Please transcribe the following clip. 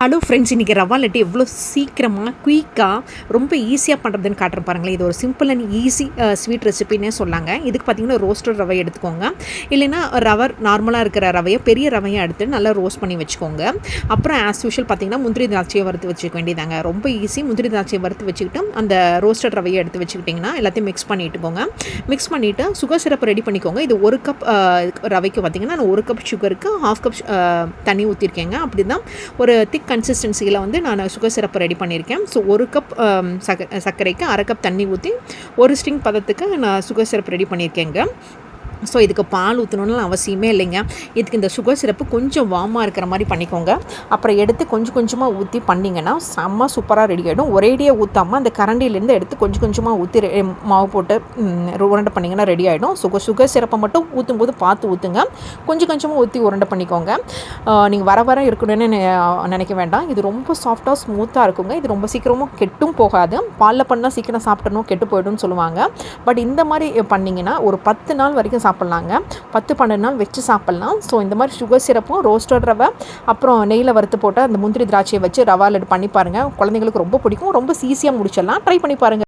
Hello friends, இன்றைக்கி ரவா லட்டு எவ்வளோ சீக்கிரமாக குயிக்காக ரொம்ப ஈஸியாக பண்ணுறதுன்னு காட்டுறேன் பாருங்களேன். இது ஒரு சிம்பிள் அண்ட் ஈஸி ஸ்வீட் ரெசிபின்னே சொல்லாங்க. இதுக்கு பார்த்திங்கன்னா ரோஸ்டட் ரவை எடுத்துக்கோங்க. இல்லைன்னா ரவர் நார்மலாக இருக்கிற ரவையை பெரிய ரவையை எடுத்து நல்லா ரோஸ்ட் பண்ணி வச்சுக்கோங்க. அப்புறம் ஆஸ் யூஷுவல் பார்த்திங்கன்னா முந்திரி திராட்சையை வறுத்து வச்சுக்க வேண்டியதாங்க. ரொம்ப ஈஸி. முந்திரி திராட்சையை வறுத்து வச்சுக்கிட்டு அந்த ரோஸ்டட் ரவையை எடுத்து வச்சுக்கிட்டிங்கன்னா எல்லாத்தையும் மிக்ஸ் பண்ணிட்டுக்கோங்க. மிக்ஸ் பண்ணிவிட்டு சுகர் சிரப் ரெடி பண்ணிக்கோங்க. இது 1 கப் ரவைக்கு பார்த்திங்கன்னா நான் 1 கப் சுகருக்கு 1/2 கப் தண்ணி ஊற்றிருக்கேங்க. அப்படி தான் ஒரு திக் கன்சிஸ்டன்சியில் வந்து நான் சுகர் சிரப்பை ரெடி பண்ணியிருக்கேன். ஸோ 1 கப் சர்க்கரைக்கு 1/2 கப் தண்ணி ஊற்றி ஒரு ஸ்ட்ரிங் பதத்துக்கு நான் சுகர் சிரப் ரெடி பண்ணியிருக்கேங்க. ஸோ இதுக்கு பால் ஊற்றணுன்னு அவசியமே இல்லைங்க. இதுக்கு இந்த சுகர் சிரப்பு கொஞ்சம் வார்மாக இருக்கிற மாதிரி பண்ணிக்கோங்க. அப்புறம் எடுத்து கொஞ்சம் கொஞ்சமாக ஊற்றி பண்ணிங்கன்னா செம்ம சூப்பராக ரெடி ஆகிடும். ஒரேடியாக ஊற்றாமல் அந்த கரண்டிலேருந்து எடுத்து கொஞ்சம் கொஞ்சமாக ஊற்றி மாவு போட்டு உருண்டை பண்ணிங்கன்னா ரெடி ஆகிடும். சுகர் சிரப்பை மட்டும் ஊற்றும்போது பார்த்து ஊற்றுங்க. கொஞ்சம் கொஞ்சமாக ஊற்றி உருண்டை பண்ணிக்கோங்க. நீங்கள் வர இருக்கணும்னு நினைக்க வேண்டாம். இது ரொம்ப சாஃப்டாக ஸ்மூத்தாக இருக்குங்க. இது ரொம்ப சீக்கிரமாக கெட்டும் போகாது. பாலில் பண்ணால் சீக்கிரம் சாப்பிட்டணும் கெட்டு போய்டும்னு சொல்லுவாங்க. பட் இந்த மாதிரி பண்ணிங்கன்னா ஒரு 10 நாள் வரைக்கும் சாப்பிட்லாங்க. 10-12 நாள் வச்சு சாப்பிட்லாம். ஸோ இந்த மாதிரி சுகர் சிரப்பும் ரோஸ்டட் ரவை அப்புறம் நெய்யில் வறுத்து போட்டு அந்த முந்திரி திராட்சையை வச்சு ரவா லட்டு பண்ணி பாருங்கள். குழந்தைங்களுக்கு ரொம்ப பிடிக்கும். ரொம்ப ஈஸியாக முடிச்சிடலாம். ட்ரை பண்ணி பாருங்கள்.